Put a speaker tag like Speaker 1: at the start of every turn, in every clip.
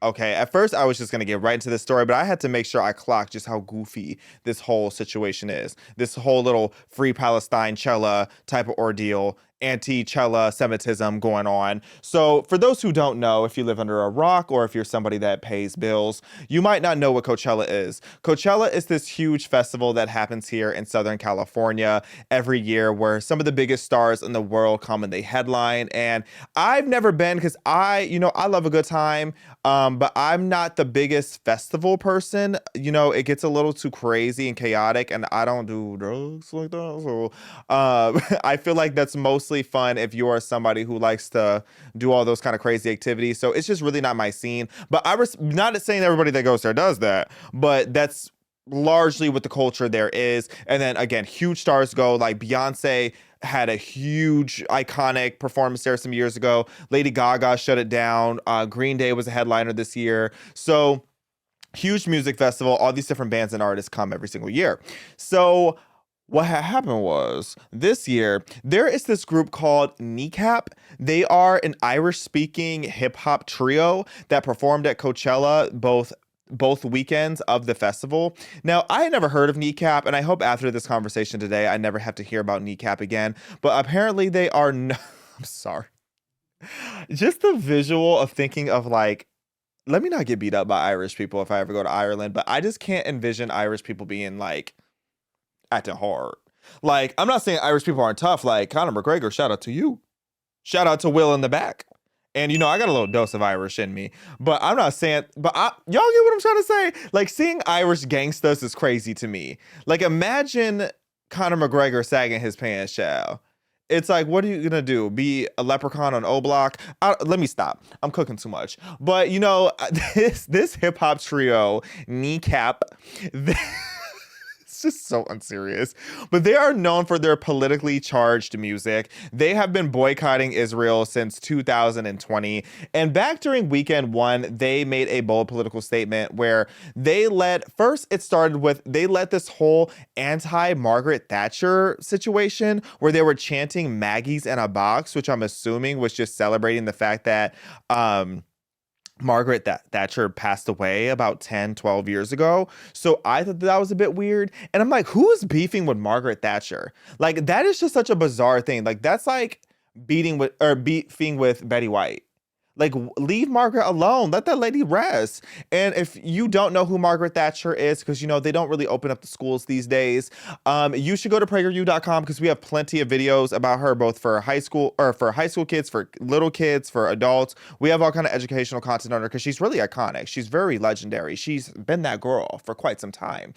Speaker 1: Okay, at first I was just gonna get right into this story, but I had to make sure I clocked just how goofy this whole situation is. This whole little free Palestine Cella type of ordeal, anti-Cella Semitism going on. So, for those who don't know, if you live under a rock or if you're somebody that pays bills, you might not know what Coachella is. Coachella is this huge festival that happens here in Southern California every year where some of the biggest stars in the world come and they headline. And I've never been because I love a good time. But I'm not the biggest festival person. It gets a little too crazy and chaotic, and I don't do drugs like that. So, I feel like that's mostly fun if you are somebody who likes to do all those kind of crazy activities. So it's just really not my scene. But not saying everybody that goes there does that, but that's largely what the culture there is. And then again, huge stars go like Beyonce had a huge iconic performance there some years ago. Lady Gaga shut it down. Green Day was a headliner this year. So huge music festival. All these different bands and artists come every single year. So what had happened was this year there is this group called Kneecap. They are an Irish speaking hip hop trio that performed at Coachella both weekends of the festival. Now, I had never heard of Kneecap, and I hope after this conversation today, I never have to hear about Kneecap again. But apparently, they are no. I'm sorry. Just the visual of thinking of like, let me not get beat up by Irish people if I ever go to Ireland, but I just can't envision Irish people being like acting hard. Like, I'm not saying Irish people aren't tough. Like Conor McGregor, shout out to you. Shout out to Will in the back. And I got a little dose of Irish in me, but I'm not saying. Y'all get what I'm trying to say? Like seeing Irish gangsters is crazy to me. Like imagine Conor McGregor sagging his pants, child. It's like, what are you gonna do? Be a leprechaun on O Block? Let me stop. I'm cooking too much. But this hip hop trio, Kneecap, it's just so unserious. But they are known for their politically charged music. They have been boycotting Israel since 2020. And back during weekend one, they made a bold political statement where it started with, they let this whole anti-Margaret Thatcher situation where they were chanting Maggie's in a box, which I'm assuming was just celebrating the fact that, Margaret Thatcher passed away about 10, 12 years ago. So I thought that was a bit weird. And I'm like, who is beefing with Margaret Thatcher? Like, that is just such a bizarre thing. Like, that's like beefing with Betty White. Like, leave Margaret alone. Let that lady rest. And if you don't know who Margaret Thatcher is, because they don't really open up the schools these days, you should go to PragerU.com because we have plenty of videos about her, both for high school kids, for little kids, for adults. We have all kind of educational content on her because she's really iconic. She's very legendary. She's been that girl for quite some time.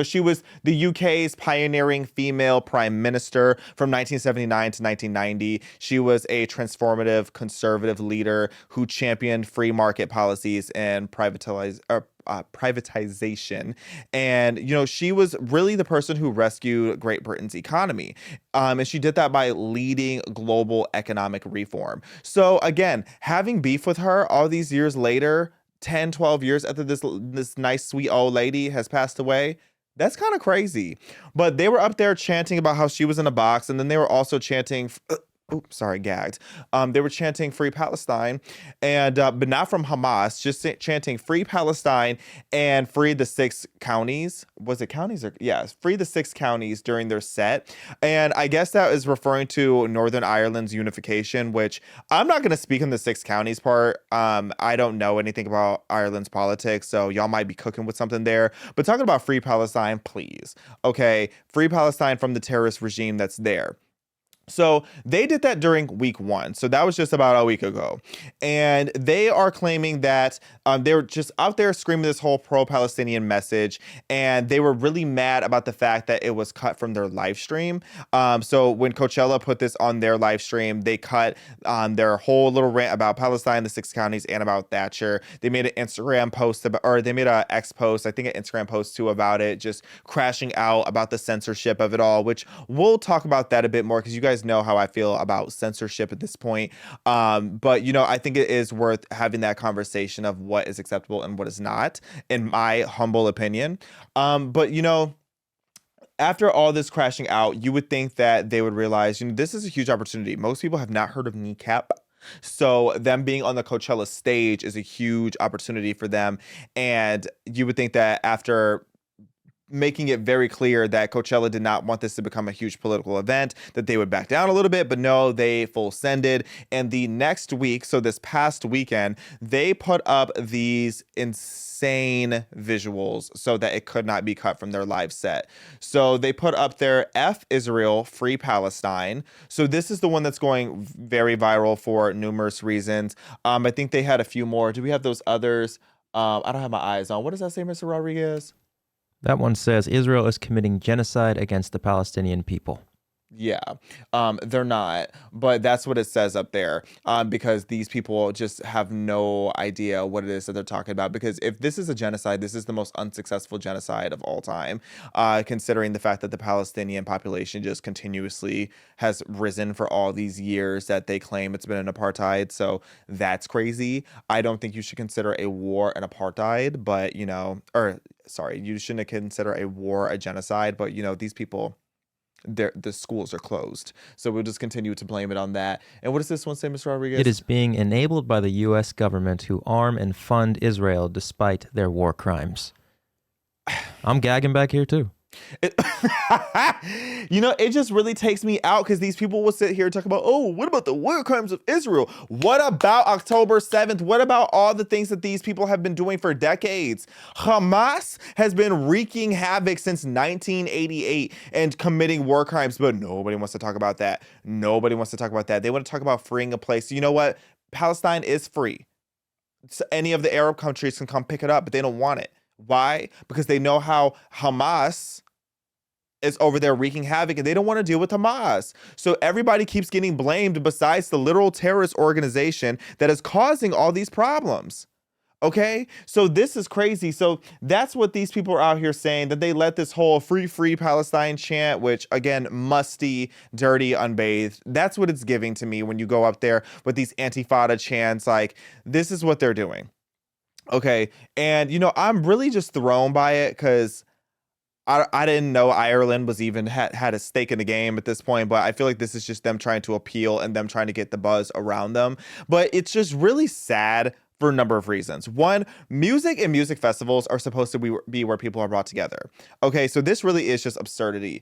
Speaker 1: She was the UK's pioneering female prime minister from 1979 to 1990. She was a transformative conservative leader who championed free market policies and privatization. And, she was really the person who rescued Great Britain's economy. And she did that by leading global economic reform. So again, having beef with her all these years later, 10, 12 years after this nice, sweet old lady has passed away, that's kind of crazy. But they were up there chanting about how she was in a box. And then they were also chanting, oops, sorry, gagged. They were chanting "Free Palestine," and but not from Hamas. Just chanting "Free Palestine" and "Free the six counties." Was it counties or yes? "Free the six counties" during their set, and I guess that is referring to Northern Ireland's unification. Which I'm not going to speak on the six counties part. I don't know anything about Ireland's politics, so y'all might be cooking with something there. But talking about "Free Palestine," please, okay, "Free Palestine" from the terrorist regime that's there. So they did that during week one. So that was just about a week ago. And they are claiming that they were just out there screaming this whole pro-Palestinian message. And they were really mad about the fact that it was cut from their live stream. So when Coachella put this on their live stream, they cut their whole little rant about Palestine, the six counties, and about Thatcher. They made an Instagram post or they made an X post, I think an Instagram post too about it, just crashing out about the censorship of it all, which we'll talk about that a bit more because you guys know how I feel about censorship at this point. But I think it is worth having that conversation of what is acceptable and what is not, in my humble opinion. But after all this crashing out, you would think that they would realize, this is a huge opportunity. Most people have not heard of Kneecap. So them being on the Coachella stage is a huge opportunity for them. And you would think that after making it very clear that Coachella did not want this to become a huge political event, that they would back down a little bit, but no, they full sended. And the next week, so this past weekend, they put up these insane visuals so that it could not be cut from their live set. So they put up their F Israel, Free Palestine. So this is the one that's going very viral for numerous reasons. I think they had a few more. Do we have those others? I don't have my eyes on. What does that say, Mr. Rodriguez?
Speaker 2: That one says Israel is committing genocide against the Palestinian people.
Speaker 1: Yeah, they're not, but that's what it says up there, because these people just have no idea what it is that they're talking about. Because if this is a genocide, this is the most unsuccessful genocide of all time, considering the fact that the Palestinian population just continuously has risen for all these years that they claim it's been an apartheid. So that's crazy. I don't think you should consider a war an apartheid, but or sorry, you shouldn't consider a war a genocide, but these people, the schools are closed. So we'll just continue to blame it on that. And what does this one say, Mr. Rodriguez?
Speaker 2: It is being enabled by the U.S. government who arm and fund Israel despite their war crimes. I'm gagging back here too.
Speaker 1: It, it just really takes me out because these people will sit here and talk about, oh, what about the war crimes of Israel? What about October 7th? What about all the things that these people have been doing for decades? Hamas has been wreaking havoc since 1988 and committing war crimes, but nobody wants to talk about that. Nobody wants to talk about that. They want to talk about freeing a place. You know what? Palestine is free. So any of the Arab countries can come pick it up, but they don't want it. Why? Because they know how Hamas is over there wreaking havoc and they don't want to deal with Hamas. So everybody keeps getting blamed besides the literal terrorist organization that is causing all these problems. Okay, so this is crazy. So that's what these people are out here saying, that they let this whole free Palestine chant, which again, musty, dirty, unbathed. That's what it's giving to me when you go up there with these Antifada chants. Like, this is what they're doing. Okay, and I'm really just thrown by it because I didn't know Ireland was even had a stake in the game at this point, but I feel like this is just them trying to appeal and them trying to get the buzz around them. But it's just really sad for a number of reasons. One, music and music festivals are supposed to be where people are brought together. Okay, so this really is just absurdity.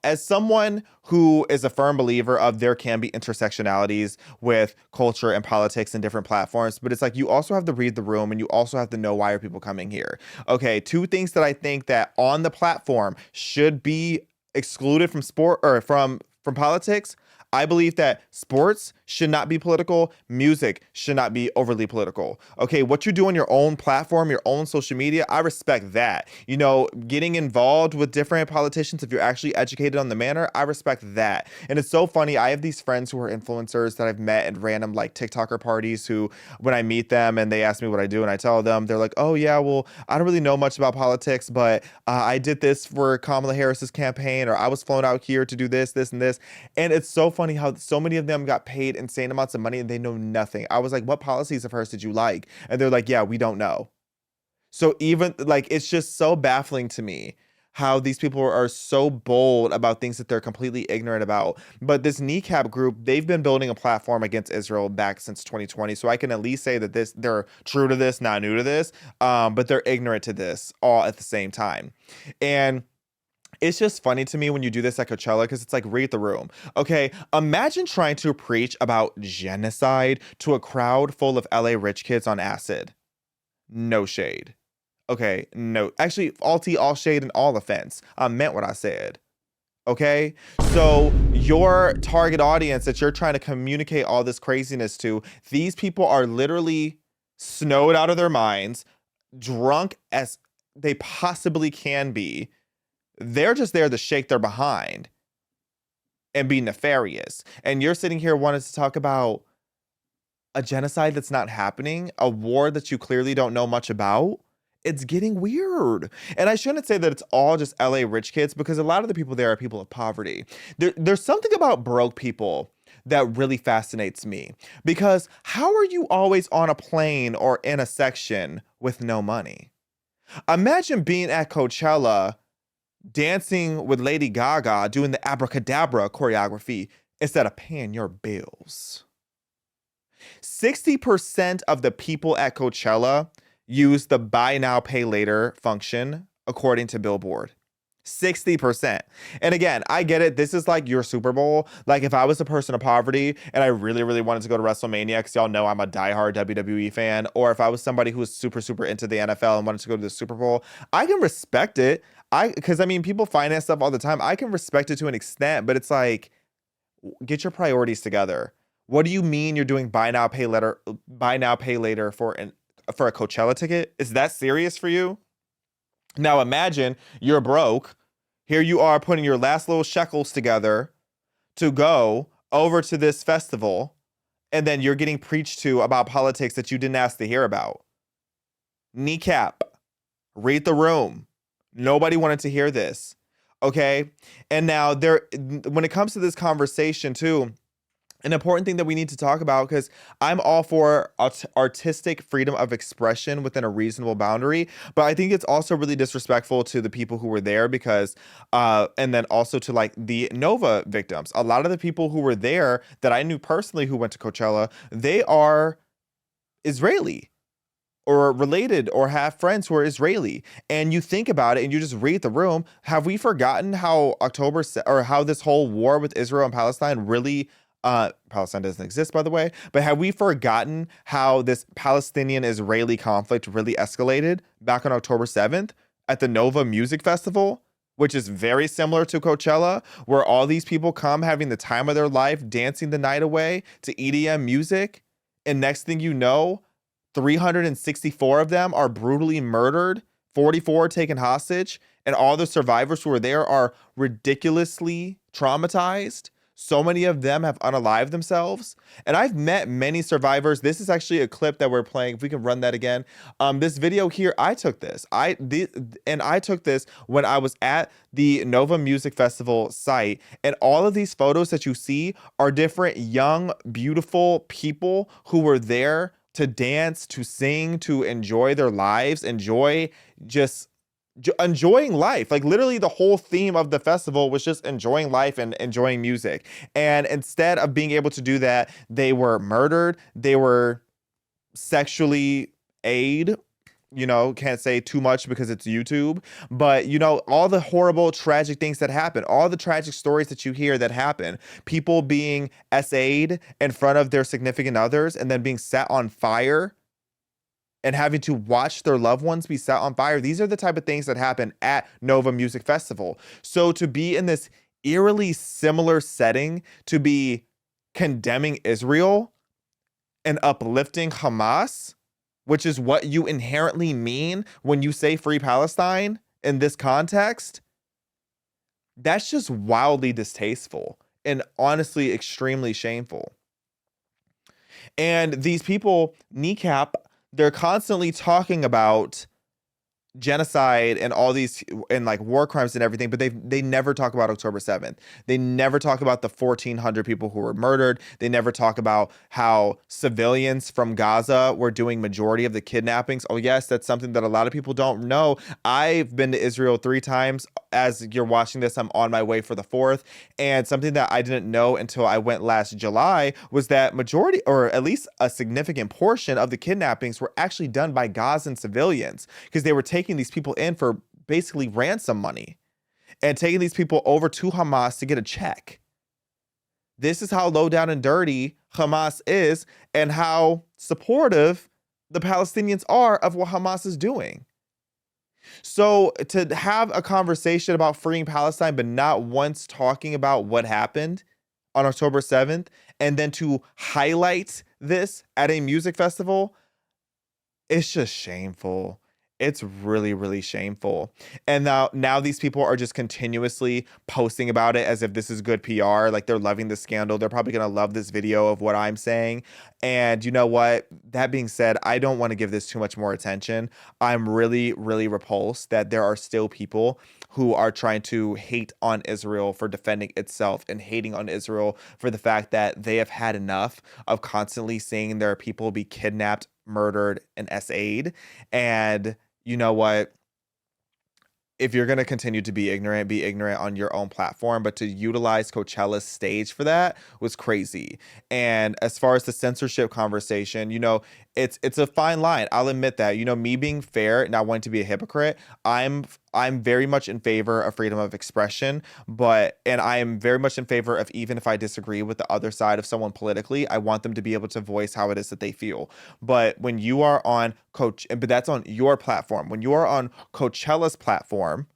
Speaker 1: As someone who is a firm believer of there can be intersectionalities with culture and politics and different platforms, but it's like you also have to read the room and you also have to know why are people coming here. Okay, two things that I think that on the platform should be excluded from sport or from politics. I believe that sports should not be political. Music should not be overly political. Okay, what you do on your own platform, your own social media, I respect that. Getting involved with different politicians, if you're actually educated on the matter, I respect that. And it's so funny. I have these friends who are influencers that I've met at random like TikToker parties who, when I meet them and they ask me what I do and I tell them, they're like, oh yeah, well, I don't really know much about politics, but I did this for Kamala Harris's campaign, or I was flown out here to do this, and this. And it's so funny how so many of them got paid insane amounts of money and they know nothing. I was like, what policies of hers did you like? And they're like, yeah, we don't know. So even like, it's just so baffling to me how these people are so bold about things that they're completely ignorant about. But this Kneecap group, they've been building a platform against Israel back since 2020. So I can at least say that they're true to this, not new to this, but they're ignorant to this all at the same time. And it's just funny to me when you do this at Coachella because it's like, read the room. Okay, imagine trying to preach about genocide to a crowd full of LA rich kids on acid. No shade. Okay, no. Actually, all shade and all offense. I meant what I said. Okay, so your target audience that you're trying to communicate all this craziness to, these people are literally snowed out of their minds, drunk as they possibly can be. They're just there to shake their behind and be nefarious. And you're sitting here wanting to talk about a genocide that's not happening, a war that you clearly don't know much about. It's getting weird. And I shouldn't say that it's all just LA rich kids, because a lot of the people there are people of poverty. There's something about broke people that really fascinates me, because how are you always on a plane or in a section with no money? Imagine being at Coachella dancing with Lady Gaga, doing the abracadabra choreography instead of paying your bills. 60% of the people at Coachella use the buy now, pay later function, according to Billboard. 60%. And again, I get it. This is like your Super Bowl. Like if I was a person of poverty and I really, really wanted to go to WrestleMania, because y'all know I'm a diehard WWE fan, or if I was somebody who was super, super into the NFL and wanted to go to the Super Bowl, I can respect it. Because I mean, people finance stuff all the time. I can respect it to an extent, but it's like, get your priorities together. What do you mean you're doing buy now, pay later for a Coachella ticket? Is that serious for you? Now imagine you're broke. Here you are putting your last little shekels together to go over to this festival, and then you're getting preached to about politics that you didn't ask to hear about. Kneecap, read the room. Nobody wanted to hear this. Okay? And now when it comes to this conversation too, an important thing that we need to talk about, because I'm all for artistic freedom of expression within a reasonable boundary, but I think it's also really disrespectful to the people who were there, because and then also to like the Nova victims. A lot of the people who were there that I knew personally who went to Coachella, they are Israeli or related or have friends who are Israeli. And you think about it and you just read the room. Have we forgotten how how this whole war with Israel and Palestine really, Palestine doesn't exist, by the way, but have we forgotten how this Palestinian-Israeli conflict really escalated back on October 7th at the Nova Music Festival, which is very similar to Coachella, where all these people come having the time of their life, dancing the night away to EDM music. And next thing you know, 364 of them are brutally murdered, 44 taken hostage, and all the survivors who are there are ridiculously traumatized. So many of them have unalived themselves. And I've met many survivors. This is actually a clip that we're playing. If we can run that again. This video here, I took this. I took this when I was at the Nova Music Festival site. And all of these photos that you see are different young, beautiful people who were there to dance, to sing, to enjoy their lives, enjoying life. Like literally the whole theme of the festival was just enjoying life and enjoying music. And instead of being able to do that, they were murdered. They were sexually aided. Can't say too much because it's YouTube, but all the horrible, tragic things that happen, all the tragic stories that you hear that happen, people being SA'd in front of their significant others and then being set on fire and having to watch their loved ones be set on fire. These are the type of things that happen at Nova Music Festival. So to be in this eerily similar setting, to be condemning Israel and uplifting Hamas, which is what you inherently mean when you say free Palestine in this context, that's just wildly distasteful and honestly extremely shameful. And these people, Kneecap, they're constantly talking about genocide and all these and like war crimes and everything, but they never talk about October 7th. They never talk about the 1,400 people who were murdered. They never talk about how civilians from Gaza were doing majority of the kidnappings. Oh yes, that's something that a lot of people don't know. I've been to Israel 3 times. As you're watching this, I'm on my way for the 4th. And something that I didn't know until I went last July was that majority, or at least a significant portion of the kidnappings were actually done by Gazan civilians, because they were taking these people in for basically ransom money and taking these people over to Hamas to get a check. This is how low down and dirty Hamas is and how supportive the Palestinians are of what Hamas is doing. So to have a conversation about freeing Palestine, but not once talking about what happened on October 7th, and then to highlight this at a music festival, it's just shameful. It's really, really shameful. And now these people are just continuously posting about it as if this is good PR. Like they're loving the scandal. They're probably going to love this video of what I'm saying. And you know what? That being said, I don't want to give this too much more attention. I'm really, really repulsed that there are still people who are trying to hate on Israel for defending itself and hating on Israel for the fact that they have had enough of constantly seeing their people be kidnapped, murdered, and SA'd. And you know what? if you're going to continue to be ignorant on your own platform, but to utilize Coachella's stage for that was crazy. And as far as the censorship conversation, it's a fine line. I'll admit that. Me being fair, not wanting to be a hypocrite, I'm very much in favor of freedom of expression, and I am very much in favor of, even if I disagree with the other side of someone politically, I want them to be able to voice how it is that they feel. But when you are on but that's on your platform. When you are on Coachella's platform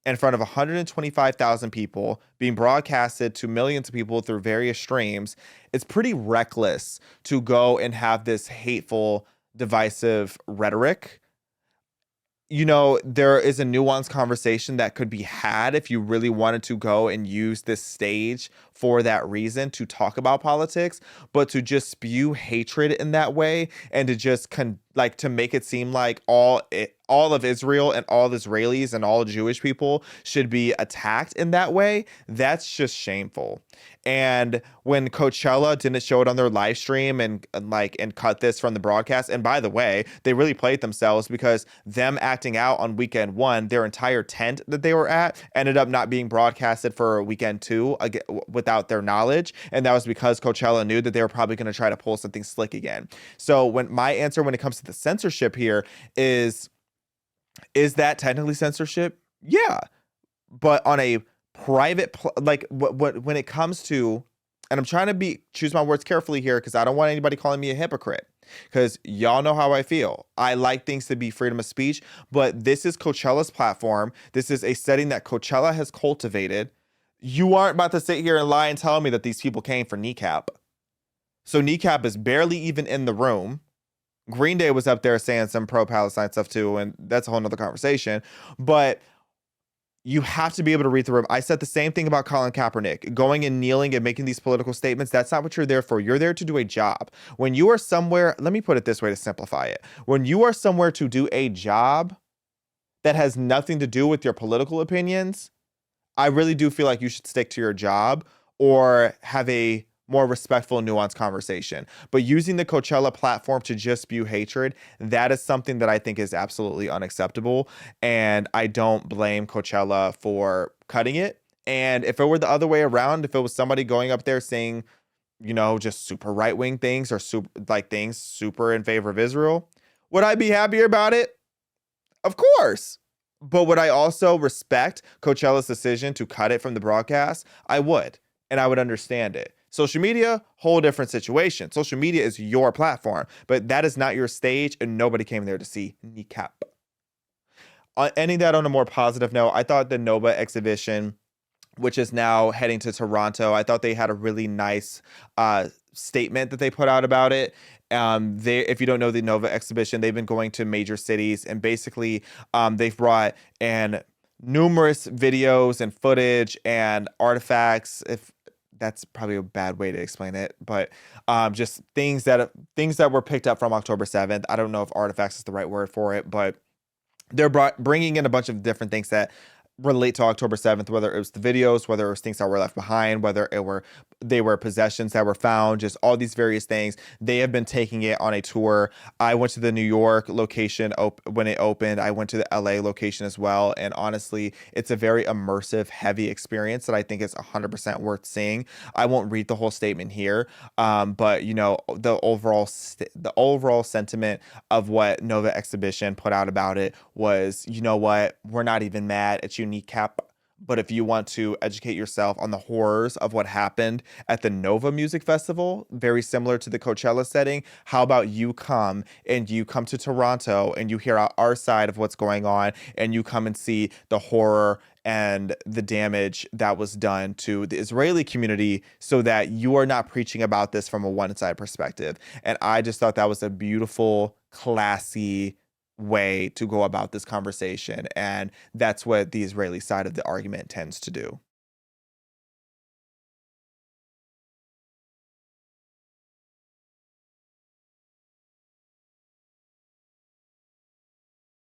Speaker 1: in front of 125,000 people being broadcasted to millions of people through various streams, it's pretty reckless to go and have this hateful, divisive rhetoric. There is a nuanced conversation that could be had if you really wanted to go and use this stage for that reason, to talk about politics, but to just spew hatred in that way and to just to make it seem like all of Israel and all Israelis and all Jewish people should be attacked in that way, that's just shameful. And when Coachella didn't show it on their live stream and cut this from the broadcast, and by the way, they really played themselves, because them acting out on weekend one, their entire tent that they were at ended up not being broadcasted for weekend two without their knowledge. And that was because Coachella knew that they were probably going to try to pull something slick again. So when my answer when it comes to the censorship here is that technically censorship? Yeah. But on a private, when it comes to, and I'm trying to choose my words carefully here, because I don't want anybody calling me a hypocrite, because y'all know how I feel. I like things to be freedom of speech, but this is Coachella's platform. This is a setting that Coachella has cultivated. You aren't about to sit here and lie and tell me that these people came for Kneecap. So Kneecap is barely even in the room. Green Day was up there saying some pro-Palestine stuff too, and that's a whole nother conversation. But you have to be able to read the room. I said the same thing about Colin Kaepernick. Going and kneeling and making these political statements, that's not what you're there for. You're there to do a job. When you are somewhere, let me put it this way to simplify it. When you are somewhere to do a job that has nothing to do with your political opinions, I really do feel like you should stick to your job or have a more respectful, nuanced conversation. But using the Coachella platform to just spew hatred, that is something that I think is absolutely unacceptable. And I don't blame Coachella for cutting it. And if it were the other way around, if it was somebody going up there saying, just super right-wing things or things super in favor of Israel, would I be happier about it? Of course. But would I also respect Coachella's decision to cut it from the broadcast? I would. And I would understand it. Social media, whole different situation. Social media is your platform, but that is not your stage, and nobody came there to see Kneecap. Ending that on a more positive note, I thought the Nova exhibition, which is now heading to Toronto, I thought they had a really nice statement that they put out about it. If you don't know the Nova exhibition, they've been going to major cities, and basically they've brought in numerous videos and footage and artifacts, if that's probably a bad way to explain it, but just things that were picked up from October 7th. I don't know if artifacts is the right word for it, but they're bringing in a bunch of different things that relate to October 7th, whether it was the videos, whether it was things that were left behind, whether they were possessions that were found, just all these various things. They have been taking it on a tour. I went to the New York location when it opened. I went to the LA location as well. And honestly, it's a very immersive, heavy experience that I think is 100% worth seeing. I won't read the whole statement here, but the overall sentiment of what Nova Exhibition put out about it was, you know what, we're not even mad at you, Kneecap. But if you want to educate yourself on the horrors of what happened at the Nova Music Festival, very similar to the Coachella setting, how about you come to Toronto and you hear our side of what's going on, and you come and see the horror and the damage that was done to the Israeli community, so that you are not preaching about this from a one-side perspective. And I just thought that was a beautiful, classy way to go about this conversation, and that's what the Israeli side of the argument tends to do.